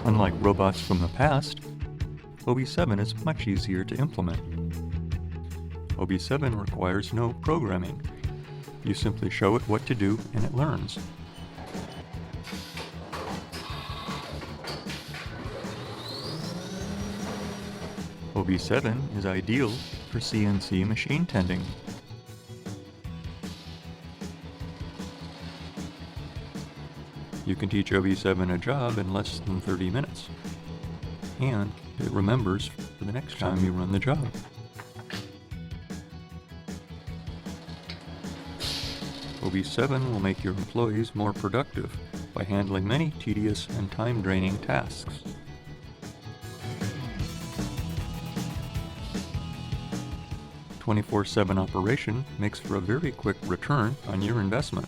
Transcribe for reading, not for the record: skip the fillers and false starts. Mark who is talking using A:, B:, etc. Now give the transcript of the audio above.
A: Unlike robots from the past, OB7 is much easier to implement. OB7 requires no programming. You simply show it what to do and it learns. OB7 is ideal for CNC machine tending. You can teach OB7 a job in less than 30 minutes, and it remembers for the next time you run the job. OB7 will make your employees more productive by handling many tedious and time-draining tasks. "24/7 operation makes for a very quick return on your investment.